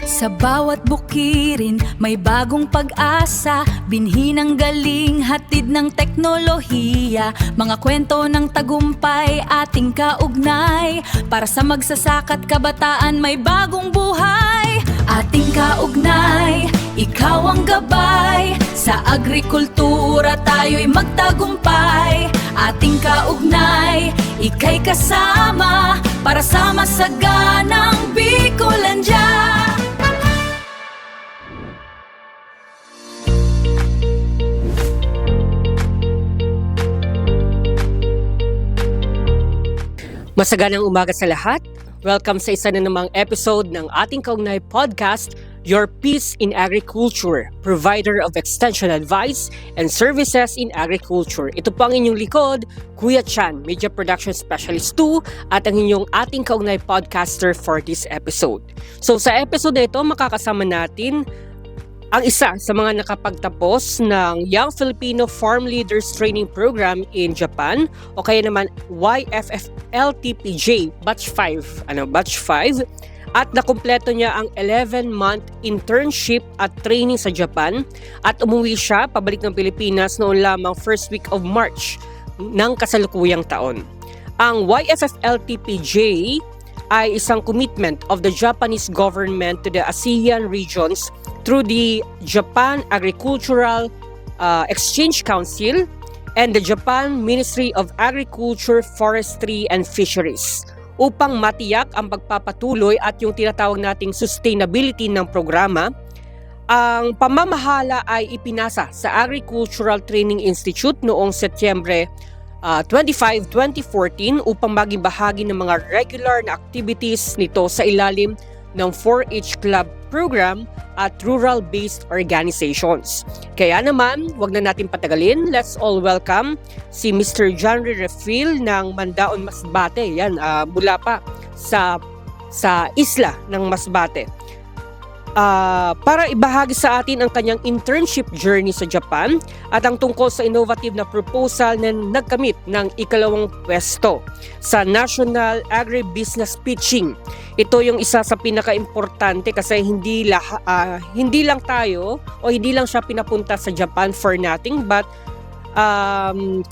Sa bawat bukirin may bagong pag-asa, binhi ng galing, hatid ng teknolohiya. Mga kwento ng tagumpay ating kaugnay, para sa magsasaka't kabataan may bagong buhay. Ating kaugnay, ikaw ang gabay, sa agrikultura tayo'y magtagumpay. Ating kaugnay, ika'y kasama, para sa masaganang Bicolandia. Masaganang umaga sa lahat. Welcome sa isa na namang episode ng ating kaugnay podcast, Your Peace in Agriculture, provider of extension advice and services in agriculture. Ito po ang inyong likod, Kuya Chan, Media Production Specialist 2 at ang inyong ating kaugnay podcaster for this episode. So sa episode na ito, makakasama natin ang isa sa mga nakapagtapos ng Young Filipino Farm Leaders Training Program in Japan o kaya naman YFFLTPJ Batch 5, Batch 5, at nakumpleto niya ang 11-month internship at training sa Japan at umuwi siya pabalik ng Pilipinas noon lamang first week of March ng kasalukuyang taon. Ang YFFLTPJ ay isang commitment of the Japanese government to the ASEAN regions through the Japan Agricultural Exchange Council and the Japan Ministry of Agriculture, Forestry and Fisheries upang matiyak ang pagpapatuloy at yung tinatawag nating sustainability ng programa. Ang pamamahala ay ipinasa sa Agricultural Training Institute noong Setyembre 25, 2014 upang maging bahagi ng mga regular na activities nito sa ilalim ng 4-H Club program at rural-based organizations. Kaya naman, wag na natin patagalin. Let's all welcome si Mr. Janry Refil ng Mandaon, Masbate. Yan, mula pa sa isla ng Masbate. Para ibahagi sa atin ang kanyang internship journey sa Japan at ang tungkol sa innovative na proposal na nagkamit ng ikalawang pwesto sa National Agribusiness Pitching. Ito yung isa sa pinaka-importante kasi hindi lang tayo o hindi lang siya pinapunta sa Japan for nothing but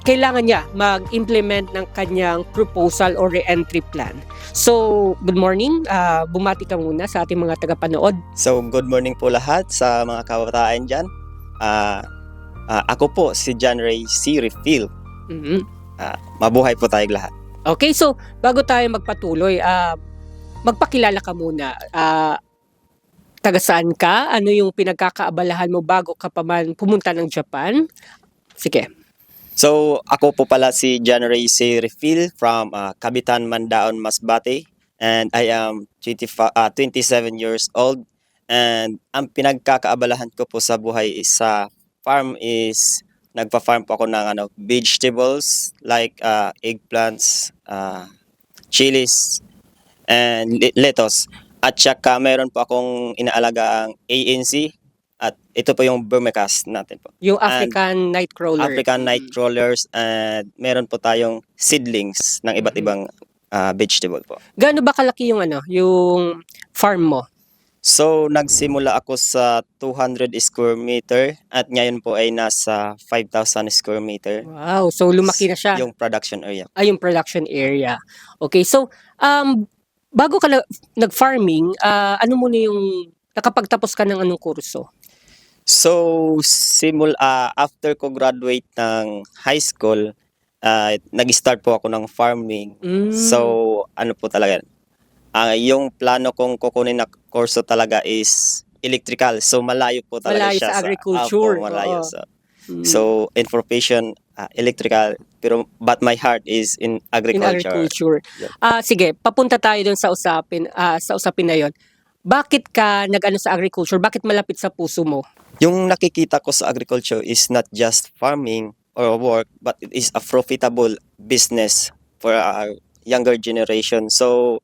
kailangan niya mag-implement ng kanyang proposal or re-entry plan. So, good morning. Bumati ka muna sa ating mga tagapanood. So, good morning po lahat sa mga kabataan dyan. Ako po si Janry C. Refil. Mm-hmm. Mabuhay po tayong lahat. Okay, so bago tayo magpatuloy, magpakilala ka muna. Taga saan ka? Ano yung pinagkakaabalahan mo bago ka pa man pumunta ng Japan? Sige. So, ako po pala si Janry C. Refil from Kabitan, Mandaon, Masbate. And I am 27 years old. And ang pinagkakaabalahan ko po sa buhay is sa farm is nagpa-farm po ako ng vegetables like eggplants, chilies, and lettuce. At saka meron po akong inaalagang ANC. At ito po yung vermicast natin po. Yung African Nightcrawler. African Nightcrawlers, and meron po tayong seedlings ng iba't ibang vegetable po. Gaano ba kalaki yung yung farm mo? So, nagsimula ako sa 200 square meter at ngayon po ay nasa 5,000 square meter. Wow, so lumaki na siya. Yung production area. Yung production area. Okay, so bago ka nag-farming, ano muna yung nakapagtapos ka ng anong kurso? So, after ko graduate ng high school, nag-start po ako ng farming. So, ano po talaga, yung plano kong kukunin na kurso talaga is electrical. So, malayo po talaga malayo siya sa agriculture. Malayo. So, in profession, electrical, but my heart is in agriculture. Yeah. Sige, papunta tayo dun sa usapin na yon. Bakit ka nag-ano sa agriculture? Bakit malapit sa puso mo? Yung nakikita ko sa agriculture is not just farming or work, but it is a profitable business for our younger generation. So,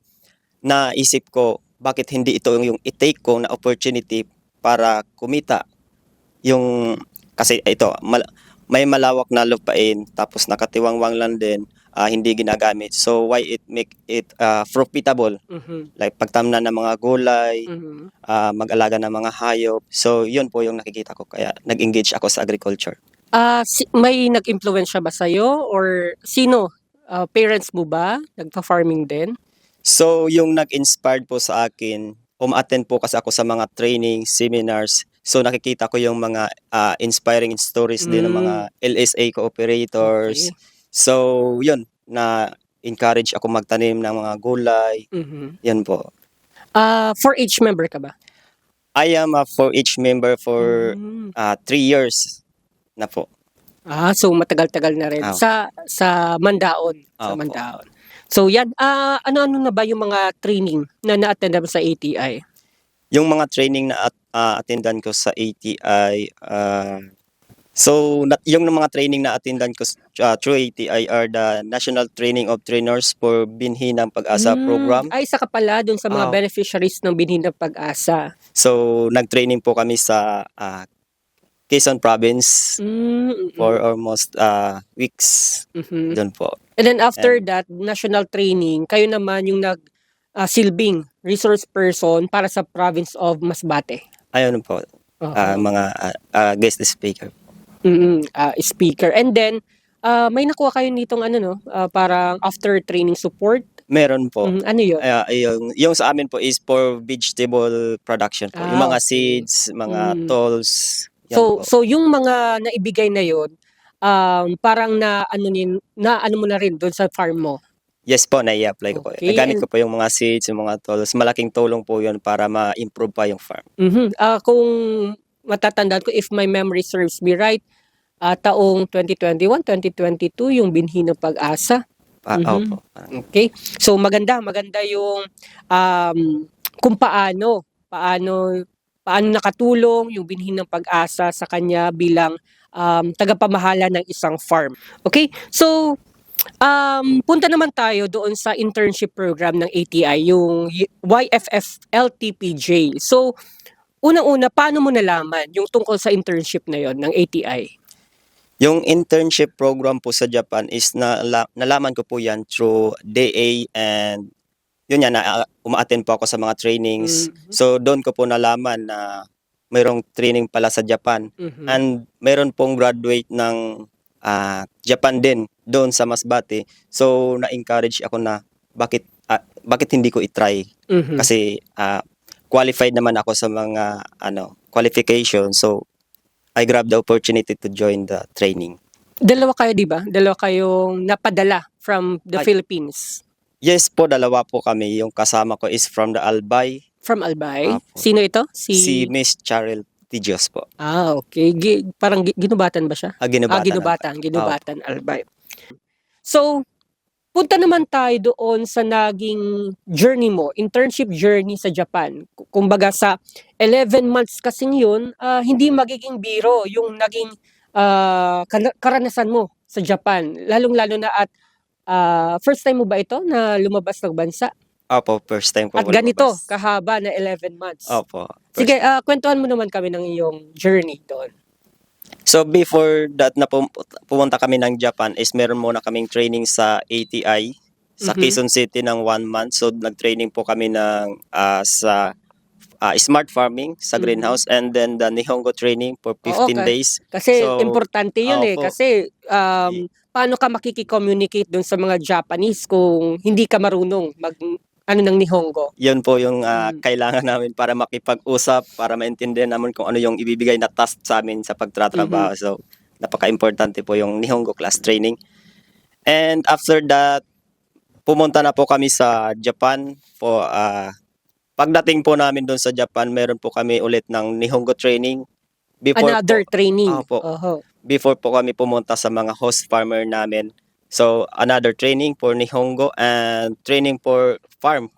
naisip ko, bakit hindi ito yung i-take ko na opportunity para kumita? Kasi ito, may malawak na lupain, tapos nakatiwangwang lang din. hindi ginagamit. So why it make it profitable? Mhm. Like pagtamnan ng mga gulay, Mhm. mag-alaga ng mga hayop. So yun po yung nakikita ko kaya nag-engage ako sa agriculture. May nag-impluwensya ba sa'yo or sino? Parents mo ba? Nagpa-farming din? So yung nag-inspired po sa akin, attend po kasi ako sa mga training, seminars. So nakikita ko yung mga inspiring stories din ng mga LSA cooperators. Okay. So yun, na-encourage ako magtanim ng mga gulay. Mhm. Yan po. 4-H member ka ba? I am a 4-H member for Mm. 3 years na po. So matagal-tagal na rin Ah. sa Mandaon, sa Opo. Mandaon. So yan, ano-ano na ba yung mga training na na-attend mo sa ATI? Yung mga training na attendan ko sa ATI, yung mga training na attendan ko through ATI are the National Training of Trainers for Binhi ng Pag-asa program. Ay, isa ka pala dun sa mga Ah. beneficiaries ng Binhi ng Pag-asa. So nag-training po kami sa Quezon Province for almost weeks Mhm. doon po. And then after that, national training, kayo naman yung silbing resource person para sa province of Masbate. Ayun po, Oo. mga guest speaker. Speaker. And then, may nakuha kayo nitong parang after training support. Meron po. Ano yun? Yung sa amin po is for vegetable production po. Yung mga Okay. seeds, mga tools. Yan po. So yung mga naibigay na yun, parang na mo na rin doon sa farm mo. Yes po, nai-apply ko po. Okay, Nagamit ko po yung mga seeds, yung mga tools. Malaking tulong po yun para ma-improve pa yung farm. Kung matatandaan ko, if my memory serves me right, taong 2021, 2022, yung Binhi ng Pag-asa. Opo. Okay? So maganda yung kung paano nakatulong yung Binhi ng Pag-asa sa kanya bilang tagapamahala ng isang farm. Okay? So punta naman tayo doon sa internship program ng ATI, yung YFF LTPJ. So unang-una, paano mo nalaman yung tungkol sa internship na yon ng ATI? Yung internship program po sa Japan is nalaman ko po yan through DA, and yun yan, uma-attend po ako sa mga trainings. So doon ko po nalaman na mayroong training pala sa Japan. And mayroon pong graduate ng Japan din doon sa Masbate. So na-encourage ako na bakit hindi ko i-try? Kasi qualified naman ako sa mga qualification. So I grabbed the opportunity to join the training. Dalawa kayo, di ba? Dalawa kayong napadala from the Philippines. Yes po, dalawa po kami. Yung kasama ko is from the Albay. From Albay? Apo. Sino ito? Si Miss Charel Tidios po. Okay. Parang ginubatan ba siya? Ginubatan. Ginubatan, Albay. So, punta naman tayo doon sa naging journey mo, internship journey sa Japan. Kumbaga sa 11 months kasing yun, hindi magiging biro yung naging karanasan mo sa Japan. Lalong-lalo na at first time mo ba ito na lumabas ng bansa? Opo, first time ko At po ganito, lumabas. kahaba na 11 months. Opo. Sige, kwentuhan mo naman kami ng iyong journey doon. So before that na pumunta kami ng Japan is meron muna kaming training sa ATI sa Quezon City ng 1 month. So nag-training po kami ng sa smart farming sa greenhouse, and then the Nihongo training for 15 days. Kasi So, importante yun opo. Kasi paano ka makikicommunicate doon sa mga Japanese kung hindi ka marunong ng Nihongo? Yun po yung kailangan namin para makipag-usap, para maintindihan namin kung ano yung ibibigay na task sa amin sa pagtratrabaho. So, napaka-importante po yung Nihongo class training. And after that, pumunta na po kami sa Japan for pagdating po namin doon sa Japan, meron po kami ulit ng Nihongo training. Another training. Opo. Oho. Before po kami pumunta sa mga host farmer namin. So, another training for Nihongo and training for farm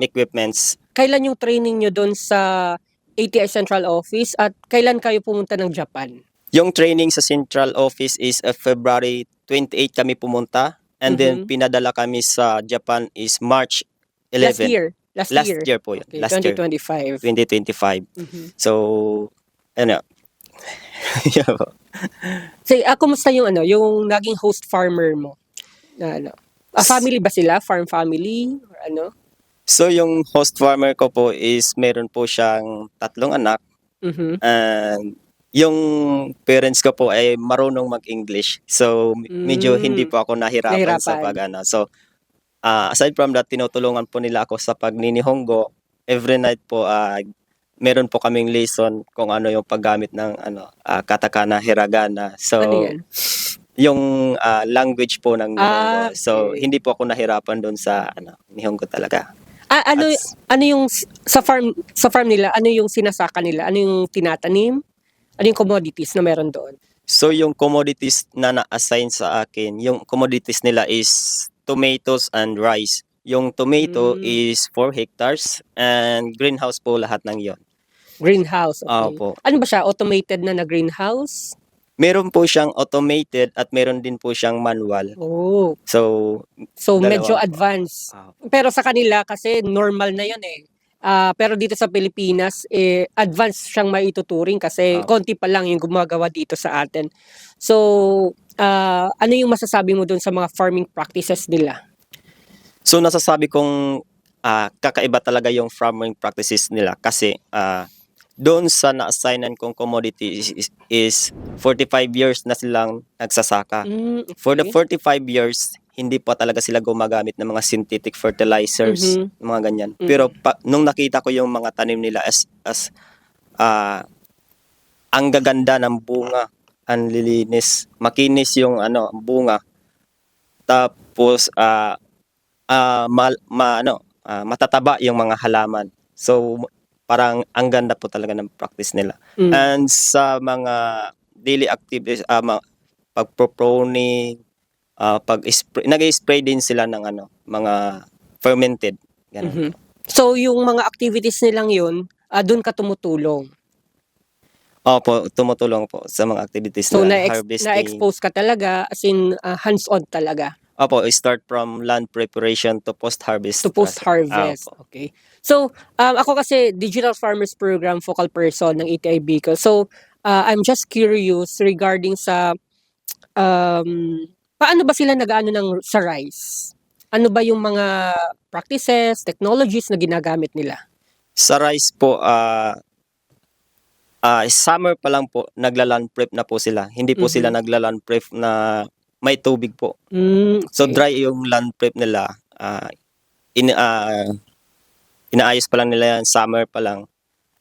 equipments. Kailan yung training nyo doon sa ATI Central Office at kailan kayo pumunta ng Japan? Yung training sa Central Office is February 28 kami pumunta, and then pinadala kami sa Japan is March 11. Last year po yun. Okay, Last year. 2025. 2025. So, yeah po. Say, kumusta yung yung naging host farmer mo? Na ano? Family ba sila? Farm family? Or ano? So yung host farmer ko po is meron po siyang 3 anak, Mhm. and yung parents ko po ay marunong mag-English. So medyo hindi Mm. po ako nahirapan sa Nahirapan. pag-ano. So aside from that, tinutulungan po nila ako sa pagninihongo. Every night po meron po kaming lesson kung ano yung paggamit ng katakana, hiragana. Ano So yan? yung language po ng Nihongo. So Okay. hindi po ako nahirapan doon sa Nihongo talaga. Ano At ano yung sa farm nila, ano yung sinasaka nila? Ano yung tinatanim? Ano yung commodities na meron doon? so yung commodities na na-assign sa akin, yung commodities nila is tomatoes and rice. Yung tomato Mm. is 4 hectares and greenhouse po lahat ng yon. Greenhouse, okay. Opo. Ano ba siya? Automated na greenhouse? Meron po siyang automated at meron din po siyang manual. Oh. So, So dalawa medyo po. advanced. Opo. Pero sa kanila kasi normal na 'yon eh. Pero dito sa Pilipinas advanced siyang maituturing kasi konti pa lang yung gumagawa dito sa atin. So ano yung masasabi mo dun sa mga farming practices nila? So nasasabi kong kakaiba talaga yung farming practices nila kasi doon sa na-assignan kong commodity is 45 years na silang nagsasaka. For the Okay. 45 years, hindi pa talaga sila gumagamit ng mga synthetic fertilizers, Mhm. mga ganyan. Pero nung nakita ko yung mga tanim nila ang gaganda ng bunga, ang lilinis, makinis yung bunga. Tapos matataba yung mga halaman. So parang ang ganda po talaga ng practice nila. And sa mga daily activities, pagpo-pruning, pag-spray, nag-spray din sila ng mga fermented. Ganun. So yung mga activities nilang yun, doon ka tumutulong. Opo, tumutulong po sa mga activities So na harvesting. na-expose ka talaga, as in hands-on talaga. Opo, start from land preparation to post-harvest. To post-harvest. Opo. Okay. So, ako kasi Digital Farmers Program focal person ng ETI Bicol. So, I'm just curious regarding sa paano ba sila nag-aano sa rice? Ano ba yung mga practices, technologies na ginagamit nila? Sa rice po, summer pa lang po, nagla-land prep na po sila. Hindi po sila nagla-land prep na may tubig po. So Okay. dry yung land prep nila. Inaayos pa lang nila yan, summer pa lang.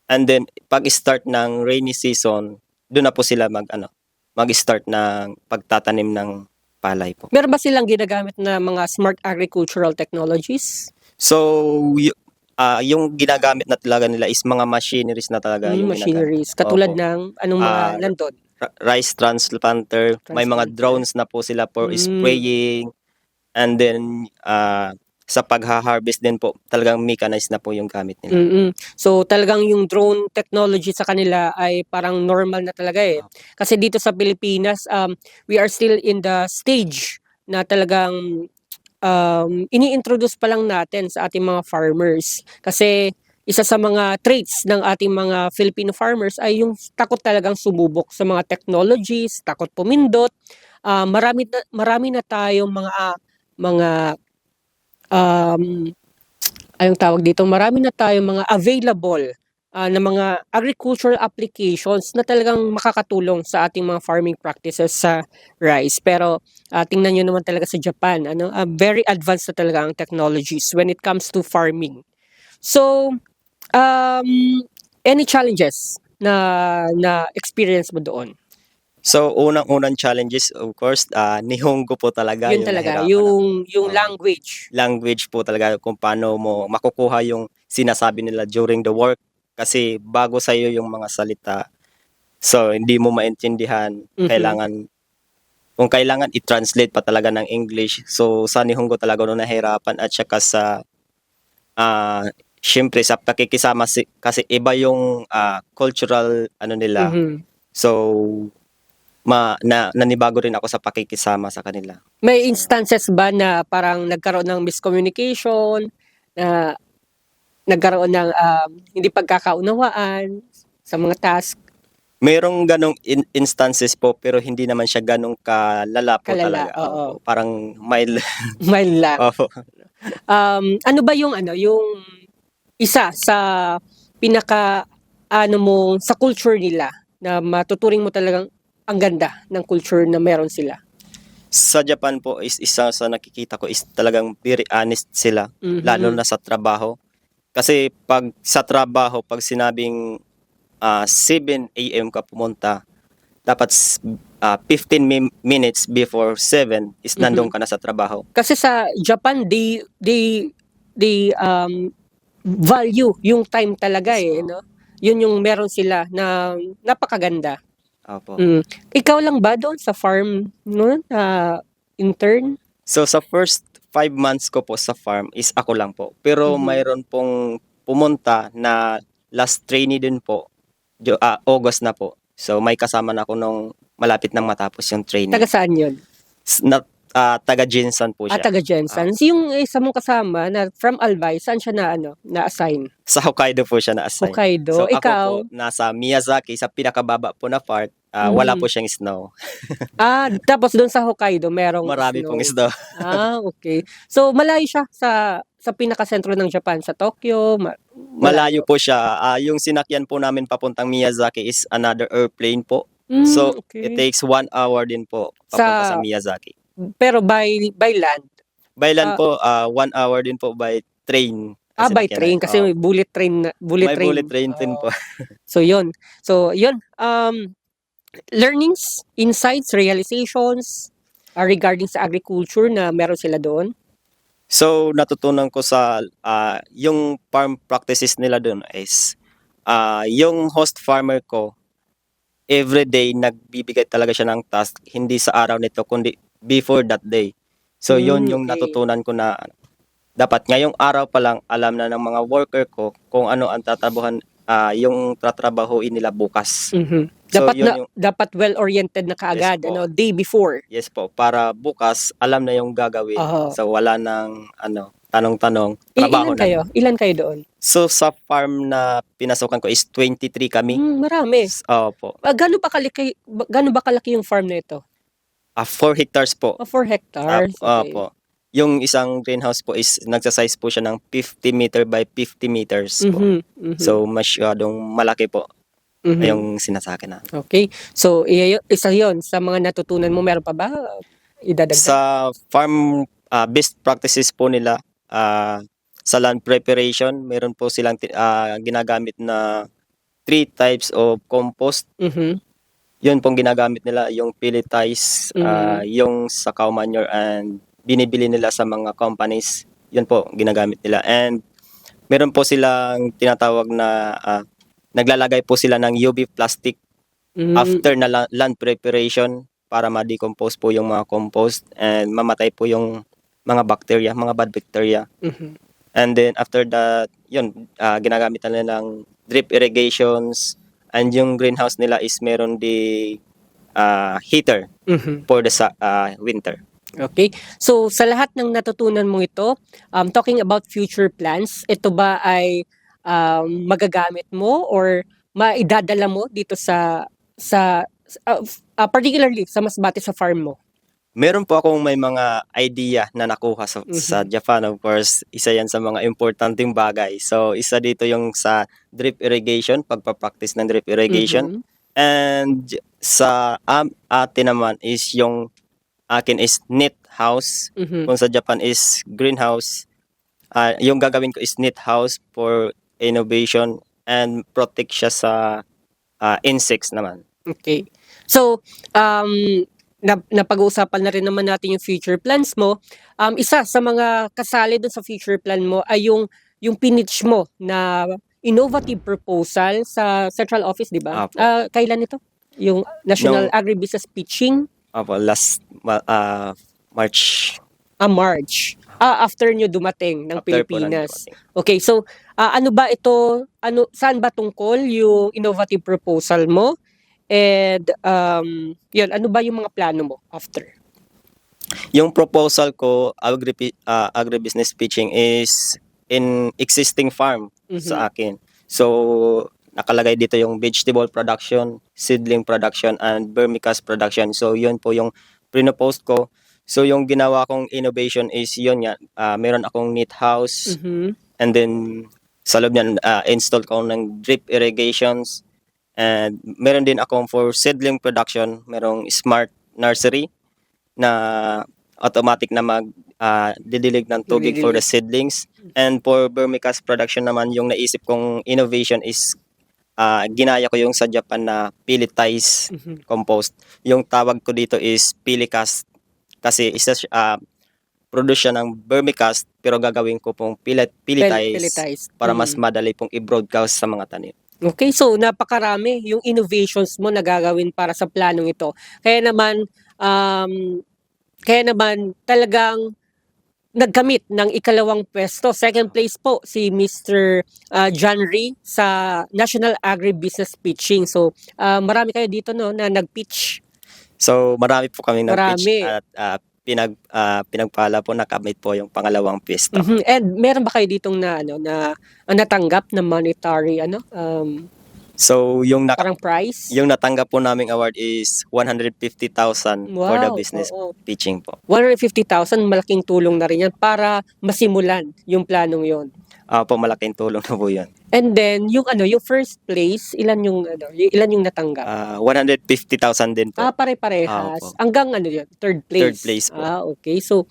And then pag start ng rainy season, doon na po sila mag-start ng pagtatanim ng palay po. Meron ba silang ginagamit na mga smart agricultural technologies? So yung ginagamit na talaga nila is mga machineries na talaga yung Machineries. ginagamit. Katulad Opo. ng anong mga nandun? Rice transplanter, may mga Transplanter. drones na po sila for spraying, and then sa pagha-harvest din po, talagang mechanized na po yung gamit nila. So talagang yung drone technology sa kanila ay parang normal na talaga eh. Kasi dito sa Pilipinas, we are still in the stage na talagang ini-introduce pa lang natin sa ating mga farmers. Kasi isa sa mga traits ng ating mga Filipino farmers ay yung takot talagang sumubok sa mga technologies, takot pumindot. Marami na tayong mga anong tawag dito, marami na tayong mga available na mga agricultural applications na talagang makakatulong sa ating mga farming practices sa rice. Pero tingnan nyo naman talaga sa Japan, very advanced na talaga ang technologies when it comes to farming. So, any challenges na experience mo doon? So, unang-unang challenges, of course, Nihongo po talaga. Yun yung talaga, nahirapan yung language. language po talaga kung paano mo makukuha yung sinasabi nila during the work kasi bago sa iyo yung mga salita. So, hindi mo maintindihan. Kung kailangan i-translate pa talaga ng English. So, sa Nihongo talaga no nahirapan at saka sa syempre sa pakikisama kasi iba yung cultural nila. So, nanibago rin ako sa pakikisama sa kanila. May instances ba na parang nagkaroon ng miscommunication, na nagkaroon ng hindi pagkakaunawaan sa mga task? Merong ganong instances po pero hindi naman siya ganong kalala po Kalala, talaga. oo. Opo, parang mild. Mild lang. Opo. Ano ba yung yung isa sa pinaka sa culture nila na matuturing mo talagang ang ganda ng culture na meron sila? Sa Japan po is isa sa nakikita ko is talagang very honest sila, Mhm. lalo na sa trabaho. Kasi pag sa trabaho, pag sinabing 7 a.m. ka pumunta, dapat 15 minutes before 7 is nandun ka na sa trabaho. Kasi sa Japan, they value yung time talaga no? Yun yung meron sila na napakaganda. Opo. Ikaw lang ba doon sa farm no? Intern? So sa first 5 months ko po sa farm is ako lang po. Pero Mhm. mayroon pong pumunta na last trainee din po. August na po. So may kasama na ako nung malapit nang matapos yung training. Taga saan yun? Taga Jinsan po siya. Taga Jensen. Yung isa mong kasama na from Albay, saan siya na-assign? Sa Hokkaido po siya na-assign. Hokkaido. So ako Ikaw? po nasa Miyazaki sa pinakababa po na part. Wala po siyang snow. Tapos doon sa Hokkaido, merong Marami snow. pong snow. Okay. So, malayo siya sa pinakasentro ng Japan, sa Tokyo. Malayo po siya. Yung sinakyan po namin papuntang Miyazaki is another airplane po. So it okay. takes 1 hour din po papunta sa Miyazaki. Pero by land. By land po, 1 hour din po by train. By train kasi may bullet train. may bullet train din po. So, yun. Learnings, insights, realizations regarding sa agriculture na meron sila doon. So natutunan ko sa yung farm practices nila doon is yung host farmer ko everyday nagbibigay talaga siya ng task, hindi sa araw nito kundi before that day. So yun yung Okay. natutunan ko na dapat ngayong araw pa lang alam na ng mga worker ko kung ano ang tatabuhan yung tatrabahuin nila bukas. So, Dapat yun dapat well-oriented na kaagad, Yes po. day before. Yes po, para bukas alam na yung gagawin. Oo. So wala nang tanong-tanong, trabaho Ilan na. kayo? Ilan kayo doon? So sa farm na pinasukan ko is 23 kami. Marami. Opo. Gaano ba kalaki yung farm na ito? 4 hectares po. 4 hectares. Okay. Opo. Yung isang greenhouse po is nagsa-size po siya ng 50 meter by 50 meters po. So masyadong malaki po yung sinasaki na. Okay. So, isa yon sa mga natutunan mo. Meron pa ba? Idadagdag? Sa farm best practices po nila, sa land preparation, meron po silang ginagamit na 3 types of compost. Yun pong ginagamit nila, yung pelletize, yung sa cow manure and binibili nila sa mga companies. Yun po ginagamit nila. And meron po silang tinatawag na naglalagay po sila ng UV plastic after na land preparation para ma-decompose po yung mga compost and mamatay po yung mga bacteria, mga bad bacteria. And then after that, yun, ginagamit na nila ng drip irrigations and yung greenhouse nila is meron di heater for the winter. Okay. So, sa lahat ng natutunan mo ito, talking about future plans, ito ba ay magagamit mo or maidadala mo dito sa particularly sa Masbate sa farm mo? Meron po akong may mga idea na nakuha sa Japan. Of course, isa yan sa mga importanteng bagay. So, isa dito yung sa drip irrigation, pagpapractice ng drip irrigation. And sa atin naman is yung akin is net house. Kung sa Japan is greenhouse. Yung gagawin ko is net house for innovation and protect siya sa insects naman. Okay. So, napag-uusapan na rin naman natin yung future plans mo. Isa sa mga kasali dun sa future plan mo ay yung pinitch mo na innovative proposal sa Central Office, di ba? Apo. Kailan ito? Yung National Agribusiness Pitching? Opo, last March. March. After nyo dumating ng After po lang Pilipinas. dumating. Okay, so ano ba ito? Saan ba tungkol yung innovative proposal mo? And yun, ano ba yung mga plano mo after? Yung proposal ko, agribusiness pitching is in existing farm sa akin. So, nakalagay dito yung vegetable production, seedling production, and vermicast production. So yun po yung pinopost ko. So yung ginawa kong innovation is yun nga, meron akong neat house, Mhm. and then sa loob niyan, install ko ng drip irrigations, and meron din akong for seedling production, merong smart nursery na automatic na didilig ng tubig for the seedlings. And for vermicast production naman, yung naisip kong innovation is ginaya ko yung sa Japan na pelletized Mhm. compost. Yung tawag ko dito is pelicast kasi isa produce siya ng vermicast pero gagawin ko pong pelletized Pelletized. para mas Mhm. madali pong i-broadcast sa mga tanim. Okay, so napakarami yung innovations mo na gagawin para sa planong ito. Kaya naman talagang nagkamit ng ikalawang pwesto. Second place po si Mr. John Rhee sa National Agribusiness Pitching. So marami kayo dito no na nag-pitch. So marami po kami Marami. nag-pitch at pinagpala po nakamit po yung pangalawang pwesto. Mhm. And meron ba kayo ditong natanggap na monetary So yung parang prize? yung natanggap po naming award is 150,000 for the Wow, business oo. pitching po. 150,000 malaking tulong na rin yan para masimulan yung planong yon. Po malaking tulong na po 'yun. And then yung first place, ilan yung natanggap? 150,000 din po. Pare-parehas. Opo. Hanggang third place. Third place po. Okay. So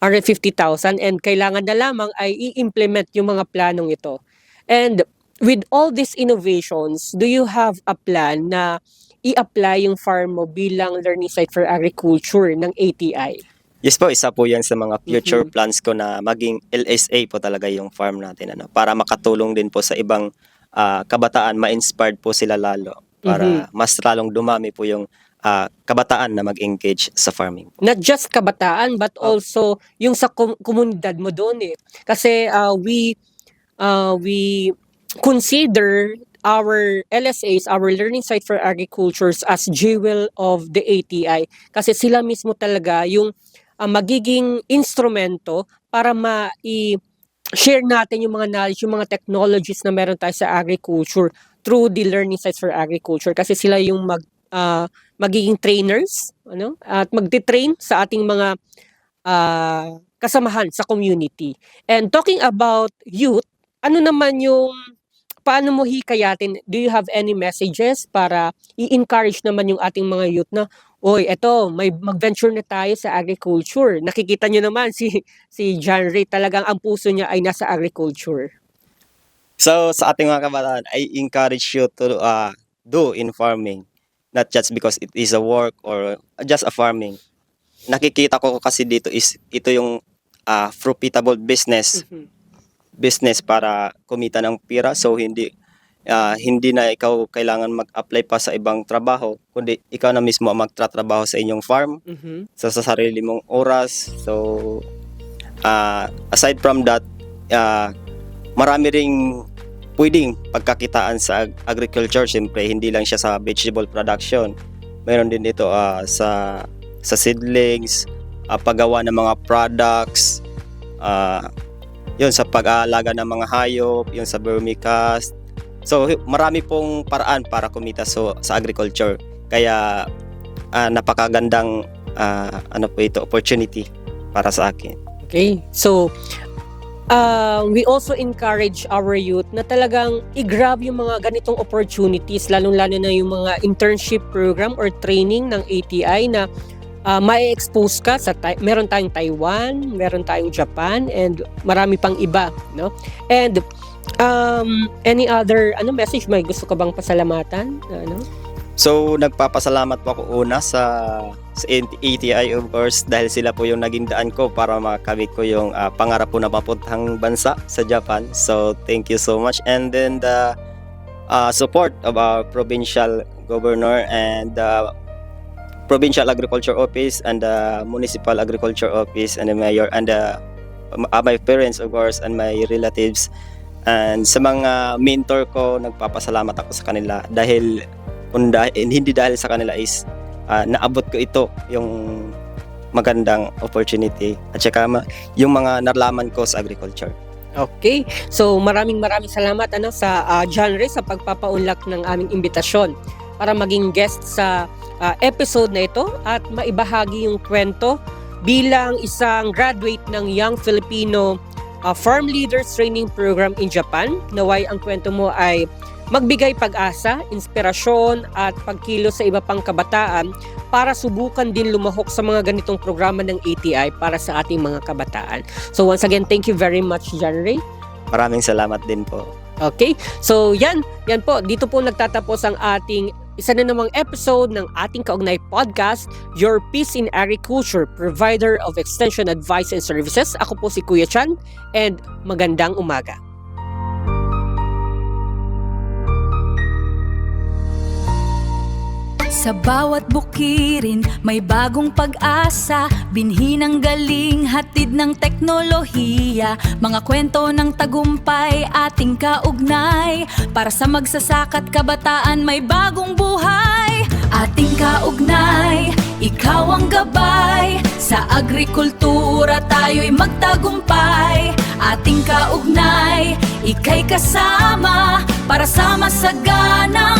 150,000 and kailangan na lamang ay i-implement yung mga planong ito. And with all these innovations, do you have a plan na i-apply yung farm mo bilang learning site for agriculture ng ATI? Yes po, isa po 'yan sa mga future plans ko na maging LSA po talaga yung farm natin para makatulong din po sa ibang kabataan, ma-inspired po sila lalo para mas lalong dumami po yung kabataan na mag-engage sa farming. Not just kabataan but also yung sa komunidad mo doon eh. Kasi we consider our LSAs, our Learning Site for Agricultures as jewel of the ATI kasi sila mismo talaga yung magiging instrumento para share natin yung mga knowledge, yung mga technologies na meron tayo sa agriculture through the Learning Sites for Agriculture kasi sila yung magiging trainers at magte-train sa ating mga kasamahan sa community. And talking about youth, ano naman paano mo hikayatin? Do you have any messages para i-encourage naman yung ating mga youth na, oy, eto, mag-venture na tayo sa agriculture. Nakikita nyo naman si John Rhee, talagang ang puso niya ay nasa agriculture. So sa ating mga kabataan, I encourage you to do in farming, not just because it is a work or just a farming. Nakikita ko kasi dito ito yung profitable business para kumita ng pira. So hindi na ikaw kailangan mag-apply pa sa ibang trabaho, kundi ikaw na mismo ang magtatrabaho sa inyong farm, sa sarili mong oras. So aside from that, marami ring pwedeng pagkakitaan sa agriculture. Siyempre hindi lang siya sa vegetable production, mayroon din dito sa seedlings, paggawa ng mga products, yun sa pag-aalaga ng mga hayop, yun sa vermicast. So marami pong paraan para kumita sa agriculture. Kaya napakagandang opportunity para sa akin. Okay. So we also encourage our youth na talagang i-grab yung mga ganitong opportunities, lalong-lalo na yung mga internship program or training ng ATI na ma-expose ka meron tayong Taiwan, meron tayong Japan, and marami pang iba, no? And any other message, may gusto ka bang pasalamatan? So nagpapasalamat po ako una sa ATI, of course, dahil sila po yung naging daan ko para makamit ko yung pangarap ko na mapuntang bansa sa Japan. So thank you so much. And then the support of our provincial governor and Provincial Agriculture Office and the Municipal Agriculture Office and the Mayor and my parents, of course, and my relatives. And sa mga mentor ko, nagpapasalamat ako sa kanila dahil hindi dahil sa kanila is naabot ko ito, yung magandang opportunity at saka yung mga nalaman ko sa agriculture. Okay. So maraming salamat sa John Ray sa pagpapaunlak ng aming imbitasyon para maging guest sa episode na ito at maibahagi yung kwento bilang isang graduate ng Young Filipino Farm Leaders Training Program in Japan. Naway ang kwento mo ay magbigay pag-asa, inspirasyon at pagkilos sa iba pang kabataan para subukan din lumahok sa mga ganitong programa ng ATI para sa ating mga kabataan. So once again, thank you very much, John Ray. Maraming salamat din po. Okay, so yan po, dito po nagtatapos ang ating isa na namang episode ng ating kaugnay podcast, Your Peace in Agriculture, provider of extension advice and services. Ako po si Kuya Chan and magandang umaga. Sa bawat bukirin, may bagong pag-asa. Binhi ng galing, hatid ng teknolohiya. Mga kwento ng tagumpay, ating kaugnay. Para sa magsasaka't kabataan, may bagong buhay. Ating kaugnay, ikaw ang gabay. Sa agrikultura, tayo'y magtagumpay. Ating kaugnay, ika'y kasama. Para sa masaganang